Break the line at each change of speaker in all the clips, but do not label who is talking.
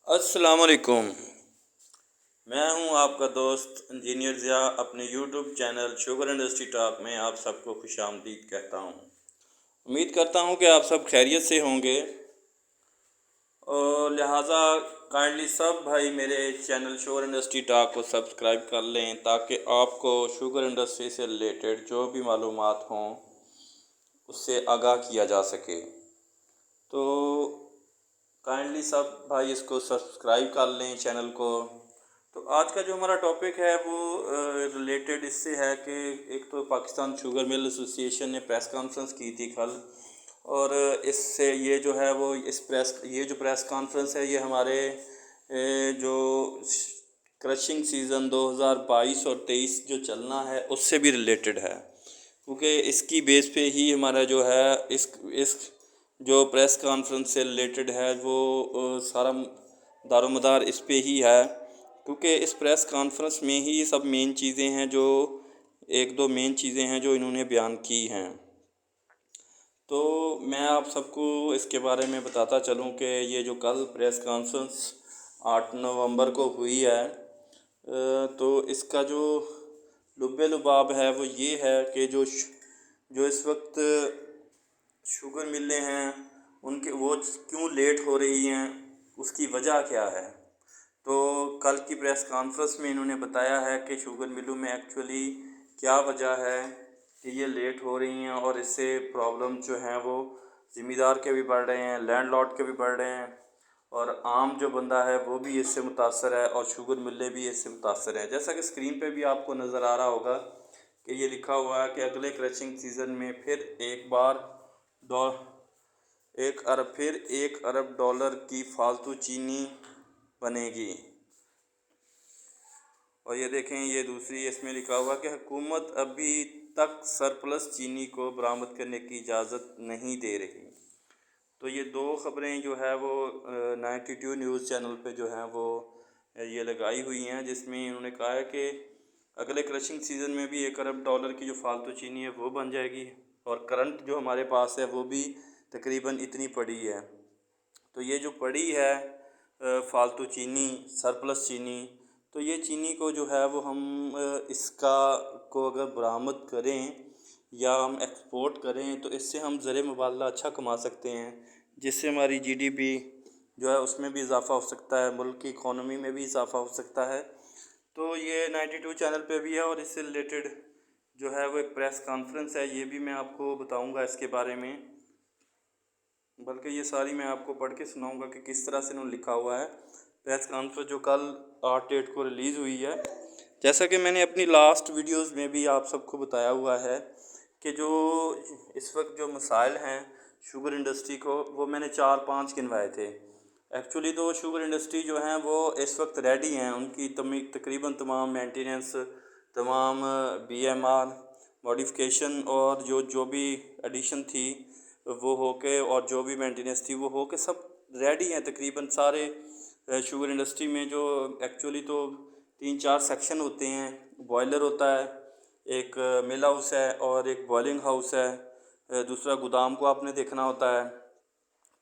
अस्सलामुअलैकुम। मैं हूं आपका दोस्त इंजीनियर ज़िया। अपने YouTube channel sugar industry talk में आप सबको खुशामदीद कहता हूं। उम्मीद करता हूं कि आप सब खैरियत से होंगे और लिहाजा काइंडली सब भाई मेरे चैनल शुगर इंडस्ट्री टॉक को सब्सक्राइब कर लें ताकि आपको शुगर इंडस्ट्री से रिलेटेड जो भी मालूमात हों उससे आगाह किया जा सके। तो काइंडली सब भाई इसको सब्सक्राइब कर लें चैनल को। तो आज का जो हमारा टॉपिक है वो रिलेटेड इससे है कि एक तो पाकिस्तान शुगर मिल एसोसिएशन ने प्रेस कॉन्फ्रेंस की थी कल, और इससे ये जो है वो ये जो प्रेस कॉन्फ्रेंस है ये हमारे जो क्रशिंग सीज़न 2022 और 23 जो चलना है उससे भी रिलेटेड है, क्योंकि इसकी बेस पे ही हमारा जो है इस जो प्रेस कॉन्फ्रेंस से रिलेटेड है वो सारा दारोमदार इस पे ही है, क्योंकि इस प्रेस कॉन्फ्रेंस में ही सब मेन चीज़ें हैं जो एक दो मेन चीज़ें हैं जो इन्होंने बयान की हैं। तो मैं आप सबको इसके बारे में बताता चलूं कि ये जो कल प्रेस कॉन्फ्रेंस 8 नवंबर को हुई है, तो इसका जो लुब्बे लुबाब है वो ये है कि जो इस वक्त शुगर मिलें हैं उनके वो क्यों लेट हो रही हैं, उसकी वजह क्या है। तो कल की प्रेस कॉन्फ्रेंस में इन्होंने बताया है कि शुगर मिलों में एक्चुअली क्या वजह है कि ये लेट हो रही हैं, और इससे प्रॉब्लम जो हैं वो ज़िम्मेदार के भी बढ़ रहे हैं, लैंडलॉर्ड के भी बढ़ रहे हैं, और आम जो बंदा है वो भी इससे मुतासर है और शुगर मिलें भी इससे मुतासर हैं। जैसा कि स्क्रीन पे भी आपको नज़र आ रहा होगा कि ये लिखा हुआ है कि अगले क्रशिंग सीज़न में फिर एक बार डॉ एक अरब डॉलर की फालतू चीनी बनेगी। और ये देखें, ये दूसरी इसमें लिखा हुआ कि हुकूमत अभी तक सरप्लस चीनी को बरामद करने की इजाज़त नहीं दे रही। तो ये दो ख़बरें जो है वो 92 न्यूज़ चैनल पे जो हैं वो ये लगाई हुई हैं, जिसमें इन्होंने कहा है कि अगले क्रशिंग सीज़न में भी 1 अरब डॉलर की जो फालतू चीनी है वो बन जाएगी, और करंट जो हमारे पास है वो भी तकरीबन इतनी पड़ी है। तो ये जो पड़ी है फालतू चीनी, सरप्लस चीनी, तो ये चीनी को जो है वो हम इसका को अगर बरामद करें या हम एक्सपोर्ट करें तो इससे हम ज़र मुबादला अच्छा कमा सकते हैं, जिससे हमारी जीडीपी जो है उसमें भी इजाफ़ा हो सकता है, मुल्क की इकॉनमी में भी इजाफ़ा हो सकता है। तो ये 92 चैनल पे भी है, और इससे रिलेटेड जो है वो एक प्रेस कॉन्फ्रेंस है, ये भी मैं आपको बताऊंगा इसके बारे में, बल्कि ये सारी मैं आपको पढ़ के सुनाऊंगा कि किस तरह से इन्होंने लिखा हुआ है। प्रेस कॉन्फ्रेंस जो कल 8 डेट को रिलीज़ हुई है, जैसा कि मैंने अपनी लास्ट वीडियोस में भी आप सबको बताया हुआ है कि जो इस वक्त जो मसाइल हैं शुगर इंडस्ट्री को, वो मैंने 4-5 गिनवाए थे। एक्चुअली तो शुगर इंडस्ट्री जो हैं वो इस वक्त रेडी हैं, उनकी तकरीबन तमाम मेंटेनेंस, तमाम बीएमआर मॉडिफिकेशन और जो भी एडिशन थी वो होके, और जो भी मेंटेनेंस थी वो होके सब रेडी हैं तकरीबन सारे। शुगर इंडस्ट्री में जो एक्चुअली तो 3-4 सेक्शन होते हैं। बॉयलर होता है, एक मिल हाउस है, और एक बॉइलिंग हाउस है, दूसरा गोदाम को आपने देखना होता है।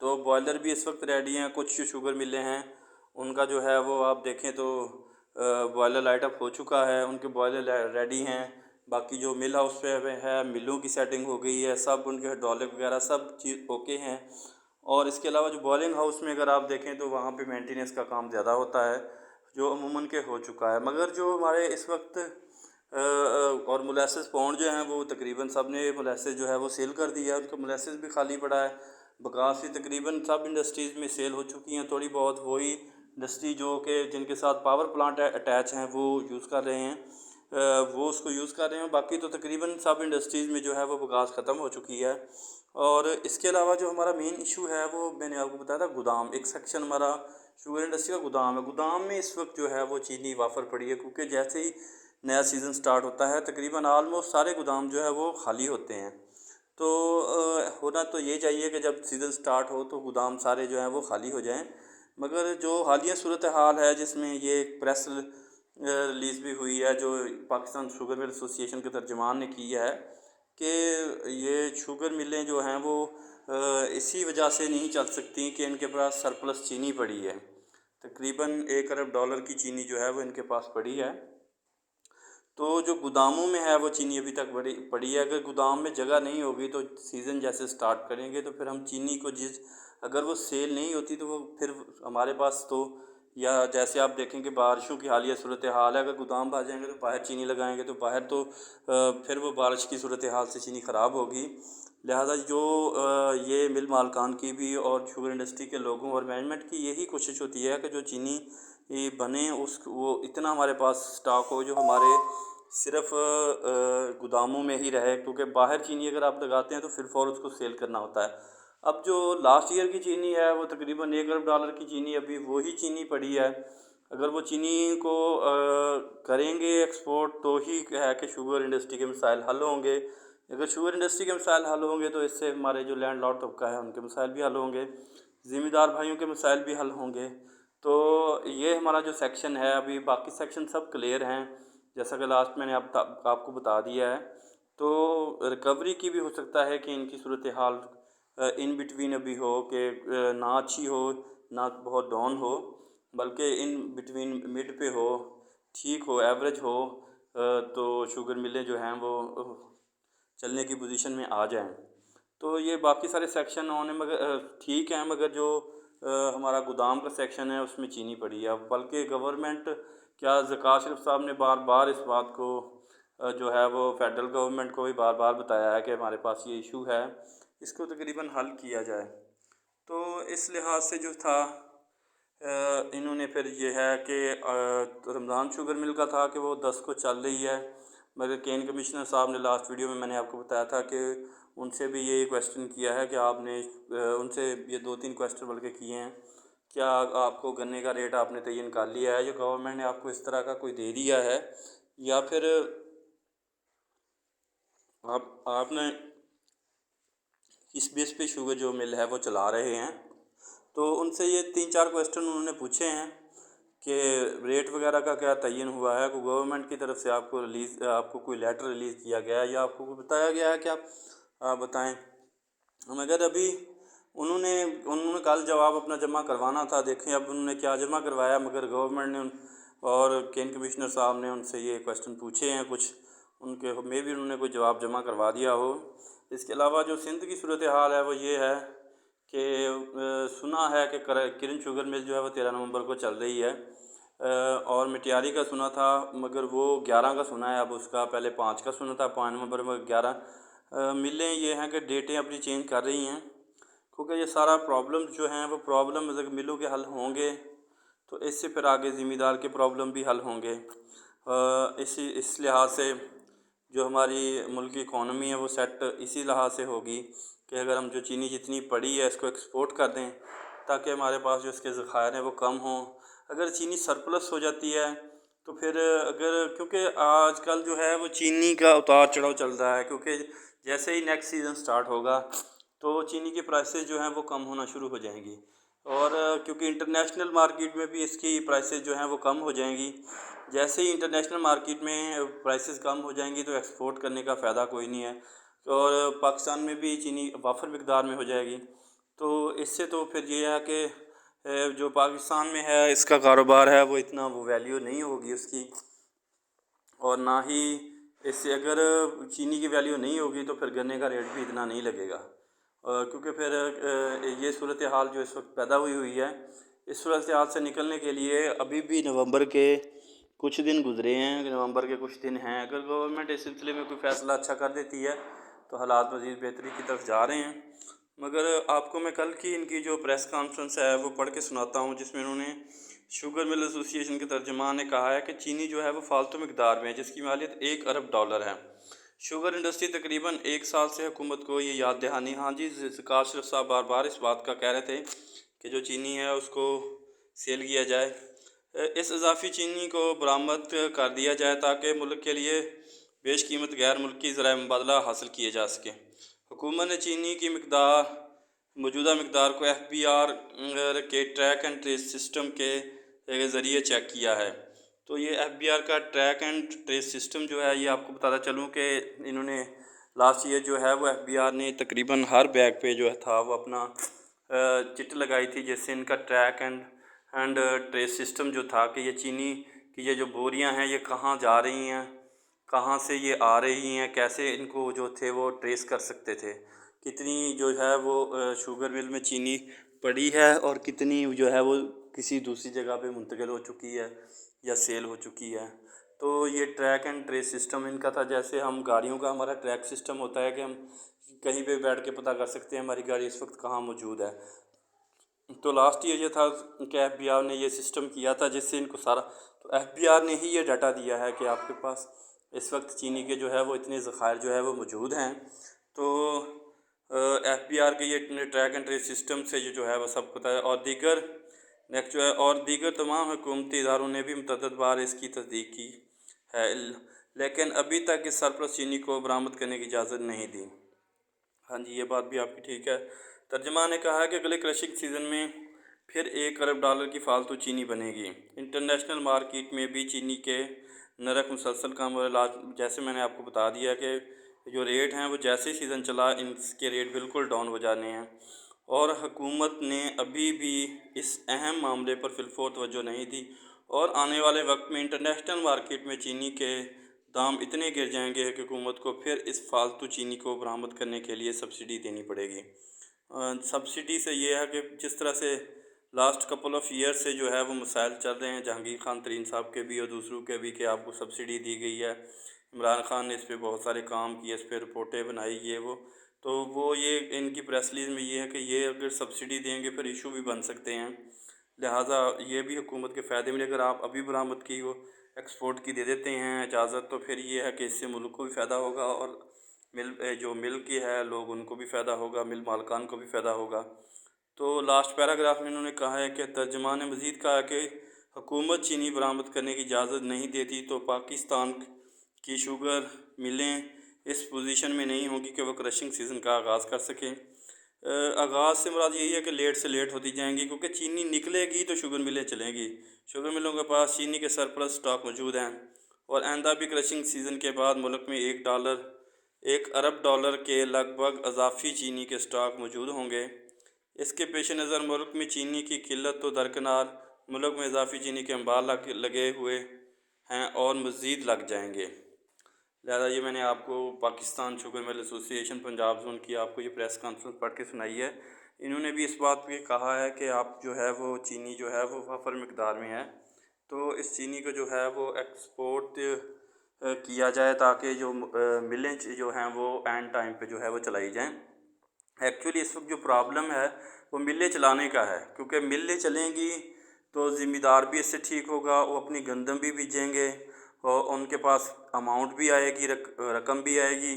तो बॉयलर भी इस वक्त रेडी हैं। कुछ जो शुगर मिलें हैं उनका जो है वो आप देखें तो बॉयलर लाइट अप हो चुका है, उनके बॉयलर रेडी हैं। बाकी जो मिल हाउस पे है, मिलों की सेटिंग हो गई है, सब उनके हाइड्रोलिक वगैरह सब चीज़ ओके हैं। और इसके अलावा जो बॉयलिंग हाउस में अगर आप देखें तो वहाँ पे मेंटेनेंस का काम ज़्यादा होता है, जो अमूमन के हो चुका है। मगर जो हमारे इस वक्त और मोलेसेस पॉन्ड जो हैं वो तकरीबन सब ने मोलेसेस जो है वो सेल कर दिया है, उनका मोलेसेस भी खाली पड़ा है। बकास भी तकरीबन सब इंडस्ट्रीज़ में सेल हो चुकी हैं, थोड़ी बहुत वही इंडस्ट्री जो कि जिनके साथ पावर प्लांट अटैच हैं वो यूज़ कर रहे हैं, वो उसको यूज़ कर रहे हैं। बाकी तो तकरीबन सब इंडस्ट्रीज़ में जो है वो बकास ख़त्म हो चुकी है। और इसके अलावा जो हमारा मेन इशू है वो मैंने आपको बताया था, गोदाम। एक सेक्शन हमारा शुगर इंडस्ट्री का गोदाम है। गोदाम में इस वक्त जो है वो चीनी वाफर पड़ी है, क्योंकि जैसे ही नया सीज़न स्टार्ट होता है तकरीबन ऑलमोस्ट सारे गोदाम जो है वो खाली होते हैं। तो होना तो ये चाहिए कि जब सीज़न स्टार्ट हो तो गोदाम सारे जो हैं वो खाली हो जाएं। मगर जो हालिया सूरत हाल है जिसमें ये एक प्रेस रिलीज़ भी हुई है जो पाकिस्तान शुगर मिल एसोसिएशन के तर्जमान ने की है कि ये शुगर मिलें जो हैं वो इसी वजह से नहीं चल सकती कि इनके पास सरप्लस चीनी पड़ी है। तकरीबन $1 अरब की चीनी जो है वो इनके पास पड़ी है। तो जो गोदामों में है वो चीनी अभी तक पड़ी है। अगर गोदाम में जगह नहीं होगी तो सीज़न जैसे स्टार्ट करेंगे तो फिर हम चीनी को अगर वो सेल नहीं होती तो वो फिर हमारे पास तो, या जैसे आप देखें कि बारिशों की हालिया सूरत हाल है, अगर गोदाम आ जाएंगे तो बाहर चीनी लगाएंगे तो बाहर तो फिर वो बारिश की सूरत हाल से चीनी ख़राब होगी। लिहाजा जो ये मिल मालकान की भी और शुगर इंडस्ट्री के लोगों और मैनेजमेंट की यही कोशिश होती है कि जो चीनी ये बने वो इतना हमारे पास स्टॉक हो जो हमारे सिर्फ गोदामों में ही रहे, क्योंकि बाहर चीनी अगर आप लगाते हैं तो फिर फौर उसको सेल करना होता है। अब जो लास्ट ईयर की चीनी है वो तकरीबन $1 अरब की चीनी अभी वही चीनी पड़ी है। अगर वो चीनी को करेंगे एक्सपोर्ट तो ही है कि शुगर इंडस्ट्री के मसाइल हल होंगे। अगर शुगर इंडस्ट्री के मसाइल हल होंगे तो इससे हमारे जो लैंड लॉर्ड तबका है उनके मसाइल भी हल होंगे, ज़िम्मेदार भाइयों के मसाइल भी हल होंगे। तो ये हमारा जो सेक्शन है, अभी बाकी सेक्शन सब क्लियर हैं जैसा कि लास्ट मैंने आपको बता दिया है। तो रिकवरी की भी हो सकता है कि इनकी सूरत हाल इन बिटवीन अभी हो कि ना अच्छी हो ना बहुत डाउन हो, बल्कि इन बिटवीन मिड पे हो, ठीक हो, एवरेज हो, तो शुगर मिलें जो हैं वो चलने की पोजीशन में आ जाएं। तो ये बाकी सारे सेक्शन होने मगर ठीक हैं, मगर जो हमारा गोदाम का सेक्शन है उसमें चीनी पड़ी है। बल्कि गवर्नमेंट क्या ज़कात शरीफ साहब ने बार बार इस बात को जो है वो फेडरल गवर्नमेंट को भी बार बार बताया है कि हमारे पास ये इशू है, इसको तकरीबन हल किया जाए। तो इस लिहाज से जो था इन्होंने फिर ये है कि रमज़ान शुगर मिल का था कि वो 10 को चल रही है, मगर केन कमिश्नर साहब ने लास्ट वीडियो में मैंने आपको बताया था कि उनसे भी ये क्वेश्चन किया है कि आपने उनसे ये 2-3 क्वेश्चन बल्कि किए हैं, क्या आपको गन्ने का रेट आपने तयन कर लिया है, जो गवर्नमेंट ने आपको इस तरह का कोई दे दिया है, या फिर आपने इस बेस पे शुगर जो मिल है वो चला रहे हैं। तो उनसे ये 3-4 क्वेश्चन उन्होंने पूछे हैं कि रेट वगैरह का क्या तयन हुआ है, कोई गवर्नमेंट की तरफ से आपको कोई लेटर रिलीज़ किया गया है या आपको कोई बताया गया है कि आप बताएं। मगर अभी उन्होंने कल जवाब अपना जमा करवाना था, देखें अब उन्होंने क्या जमा करवाया। मगर गवर्नमेंट ने और केन कमिश्नर साहब ने उनसे ये क्वेश्चन पूछे हैं कुछ, उनके में भी उन्होंने कोई जवाब जमा करवा दिया हो। इसके अलावा जो सिंध की सूरत हाल है वो ये है कि सुना है कि किरण शुगर मिल जो है वो 13 नवंबर को चल रही है, और मिटियारी का सुना था मगर वो 11 का सुना है। अब उसका पहले 5 का सुना था, 5 नवंबर में 11। मिलें ये हैं कि डेटें अपनी चेंज कर रही हैं, क्योंकि ये सारा प्रॉब्लम जो हैं वो प्रॉब्लम अगर मिलों के हल होंगे तो इससे फिर आगे ज़िम्मेदार के प्रॉब्लम भी हल होंगे। इस लिहाज से जो हमारी मुल्क की इकॉनमी है वो सेट इसी लिहाज से होगी कि अगर हम जो चीनी जितनी पड़ी है इसको एक्सपोर्ट कर दें ताकि हमारे पास जो इसके ज़खायर हैं वो कम हों। अगर चीनी सरप्लस हो जाती है तो फिर क्योंकि आजकल जो है वो चीनी का उतार चढ़ाव चल रहा है, क्योंकि जैसे ही नेक्स्ट सीज़न स्टार्ट होगा तो चीनी की प्राइसेस जो हैं वो कम होना शुरू हो जाएंगी, और क्योंकि इंटरनेशनल मार्केट में भी इसकी प्राइसेस जो हैं वो कम हो जाएंगी। जैसे ही इंटरनेशनल मार्केट में प्राइसेस कम हो जाएंगी तो एक्सपोर्ट करने का फ़ायदा कोई नहीं है, और पाकिस्तान में भी चीनी वाफर मिकदार में हो जाएगी। तो इससे तो फिर ये है कि जो पाकिस्तान में है इसका कारोबार है वो इतना वो वैल्यू नहीं होगी उसकी, और ना ही इससे अगर चीनी की वैल्यू नहीं होगी तो फिर गन्ने का रेट भी इतना नहीं लगेगा। क्योंकि फिर ये सूरत हाल जो इस वक्त पैदा हुई है, इस सूरत हाल से निकलने के लिए अभी भी नवंबर के कुछ दिन गुजरे हैं, नवंबर के कुछ दिन हैं। अगर गवर्नमेंट इस सिलसिले में कोई फ़ैसला अच्छा कर देती है तो हालात मज़ीद बेहतरी की तरफ जा रहे हैं। मगर आपको मैं कल की इनकी जो प्रेस कॉन्फ्रेंस है वो पढ़ के सुनाता हूँ, जिसमें उन्होंने शुगर मिल एसोसिएशन के तर्जुमान ने कहा है कि चीनी जो है वो फालतू मिकदार में है जिसकी मालियत $1 अरब है। शुगर इंडस्ट्री तकरीबन 1 साल से हुकूमत को ये याद दहानी, हाँ जी ज़कात शरीफ साहब बार बार इस बात का कह रहे थे कि जो चीनी है उसको सेल किया जाए, इस इजाफी चीनी को बरामद कर दिया जाए ताकि मुल्क के लिए बेश कीमत गैर मुल्की ज़राए मुबादला हासिल किए जा सकें। हुकूमत ने चीनी की मौजूदा मकदार को FBR के ट्रैक एंड ट्रेस सिस्टम के ज़रिए चेक किया है। तो ये FBR का ट्रैक एंड ट्रेस सिस्टम जो है ये आपको बताता चलूँ कि इन्होंने लास्ट ईयर जो है वो FBR ने तकरीबन हर बैग पे जो था वो अपना चिट लगाई थी जिससे इनका track and and trace system जो था कि ये चीनी की ये जो बोरियां हैं ये कहाँ जा रही हैं, कहाँ से ये आ रही हैं, कैसे इनको जो थे वो ट्रेस कर सकते थे, कितनी जो है वो शुगर मिल में चीनी पड़ी है और कितनी जो है वो किसी दूसरी जगह पे मुंतकिल हो चुकी है या सेल हो चुकी है। तो ये ट्रैक एंड ट्रेस सिस्टम इनका था। जैसे हम गाड़ियों का हमारा ट्रैक सिस्टम होता है कि हम कहीं पे बैठ के पता कर सकते हैं हमारी गाड़ी इस वक्त कहाँ मौजूद है। तो लास्ट ईयर ये था कि एफबीआर ने ये सिस्टम किया था जिससे इनको सारा, तो एफबीआर ने ही ये डाटा दिया है कि आपके पास इस वक्त चीनी के जो है वो इतने ज़खायर जो है वो मौजूद हैं। तो एफबीआर के ये ट्रैक एंड ट्रेस सिस्टम से ये जो है वो सब पता है। और दीगर नेक्स्ट जो है और दीगर तमाम हुकूमती इदारों ने भी मुतअद्दिद बार इसकी तस्दीक की है, लेकिन अभी तक इस सरप्लस चीनी को बरामद करने की इजाज़त नहीं दी। हाँ जी, ये बात भी आपकी ठीक है। तर्जमा ने कहा है कि अगले क्रशिंग सीज़न में फिर $1 अरब की फालतू चीनी बनेगी। इंटरनेशनल मार्केट में भी चीनी के नरक मुसलसल कम हो रहा। जैसे मैंने आपको बता दिया कि जो रेट हैं वो जैसे ही सीज़न चला इनके रेट बिल्कुल डाउन हो जाने हैं और हुकूमत ने अभी भी इस अहम मामले पर फिलफोर तवज्जो नहीं दी और आने वाले वक्त में इंटरनेशनल मार्केट में चीनी के दाम इतने गिर जाएंगे कि हुकूमत को फिर इस फालतू चीनी को बरामद करने के लिए सब्सिडी देनी पड़ेगी। सब्सिडी से ये है कि जिस तरह से लास्ट कपल ऑफ ईयर से जो है वो मसाइल चल रहे हैं जहांगीर खान तरीन साहब के भी और दूसरों के भी कि आपको सब्सिडी दी गई है। इमरान खान ने इस पर बहुत सारे काम किए, इस पर रिपोर्टें बनाई, ये वो ये इनकी प्रेस रिलीज में ये है कि ये अगर सब्सिडी देंगे फिर इशू भी बन सकते हैं, लिहाजा ये भी हुकूमत के फ़ायदे में। अगर आप अभी बरामद की वो एक्सपोर्ट की दे देते हैं इजाज़त तो फिर ये है कि इससे मुल्क को भी फ़ायदा होगा और जो मिल की है लोग उनको भी फ़ायदा होगा, मिल मालकान को भी फ़ायदा होगा। तो लास्ट पैराग्राफ में इन्होंने कहा है कि तर्जुमा ने मज़ीद कहा कि हुकूमत चीनी बरामद करने की इजाज़त नहीं देती तो पाकिस्तान की शुगर मिलें इस पोजीशन में नहीं होगी कि वह क्रशिंग सीज़न का आगाज़ कर सकें। आगाज़ से मुराद यही है कि लेट से लेट होती जाएंगी क्योंकि चीनी निकलेगी तो शुगर मिलें चलेंगी। शुगर मिलों के पास चीनी के सरप्लस स्टॉक मौजूद हैं और आइंदा भी क्रशिंग सीज़न के बाद मुल्क में $1 अरब के लगभग अजाफी चीनी के स्टॉक मौजूद होंगे। इसके पेश नज़र मुल्क में चीनी की किल्लत तो दरकिनार, मुल्क में इजाफी चीनी के अंबार लगे हुए हैं और मज़ीद लग जाएंगे। लिहाजा ये मैंने आपको Pakistan sugar mill association Punjab zone की आपको ये प्रेस कॉन्फ्रेंस पढ़ के सुनाई है। इन्होंने भी इस बात पे कहा है कि आप जो है वो चीनी जो है वो वफ़र मिकदार में है तो इस चीनी को जो है वो एक्सपोर्ट किया जाए ताकि जो मिलें जो हैं वो एंड टाइम पे जो है वो चलाई जाएं। एक्चुअली इस वक्त जो प्रॉब्लम है वो मिलें चलाने का है क्योंकि मिलें चलेंगी तो ज़िम्मेदार भी इससे ठीक होगा, वो अपनी गंदम भी बीजेंगे और उनके पास अमाउंट भी आएगी, रकम भी आएगी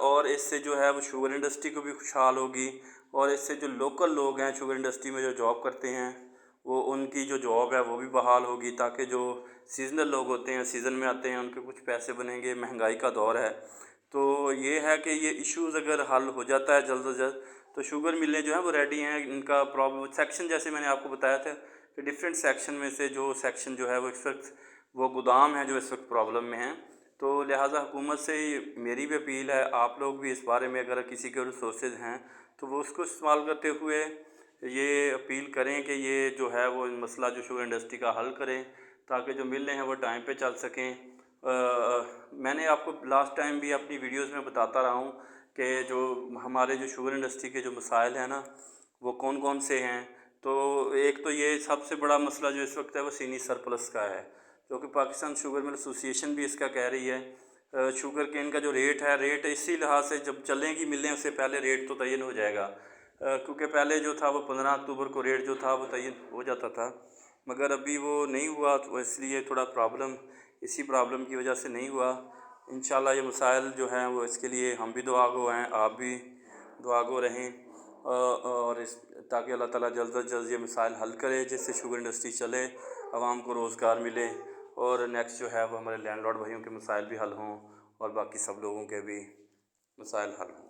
और इससे जो है वो शुगर इंडस्ट्री को भी खुशहाल होगी और इससे जो लोकल लोग हैं शुगर इंडस्ट्री में जो जॉब करते हैं वो उनकी जो जॉब है वो भी बहाल होगी ताकि जो सीजनल लोग होते हैं सीज़न में आते हैं उनके कुछ पैसे बनेंगे। महंगाई का दौर है तो ये है कि ये इश्यूज़ अगर हल हो जाता है जल्द से जल्द तो शुगर मिलें जो हैं वो रेडी हैं। इनका प्रॉब्लम सेक्शन जैसे मैंने आपको बताया था कि डिफरेंट सेक्शन में से जो सेक्शन जो है वो इस वक्त वो गोदाम है जो इस वक्त प्रॉब्लम में हैं। तो लिहाजा हुकूमत से मेरी भी अपील है, आप लोग भी इस बारे में अगर किसी के रिसोर्सेज हैं तो वो उसको इस्तेमाल करते हुए ये अपील करें कि ये जो है वो मसला जो शुगर इंडस्ट्री का हल करें ताकि जो मिलें हैं वो टाइम पे चल सकें। मैंने आपको लास्ट टाइम भी अपनी वीडियोस में बताता रहा हूँ कि जो हमारे जो शुगर इंडस्ट्री के जो मसाइल हैं ना वो कौन कौन से हैं। तो एक तो ये सबसे बड़ा मसला जो इस वक्त है वो चीनी सरप्लस का है जो कि पाकिस्तान शुगर मिल एसोसिएशन भी इसका कह रही है। शुगर केन का जो रेट इसी लिहाज से जब चलेंगी मिलें उससे पहले रेट तो तयन हो जाएगा क्योंकि पहले जो था वो 15 अक्टूबर को रेट जो था वो तयन हो जाता था मगर अभी वो नहीं हुआ तो इसलिए थोड़ा प्रॉब्लम इसी प्रॉब्लम की वजह से नहीं हुआ। इंशाल्लाह ये मसाइल जो हैं वो इसके लिए हम भी दुआ गो हैं, आप भी दुआ गो रहें और इस ताकि अल्लाह ताला जल्द से जल्द ये मसाइल हल करे जिससे शुगर इंडस्ट्री चले, आवाम को रोज़गार मिले और नेक्स्ट जो है वो हमारे लैंडलॉर्ड भाइयों के मसाइल भी हल हों और बाकी सब लोगों के भी मसाइल हल हों।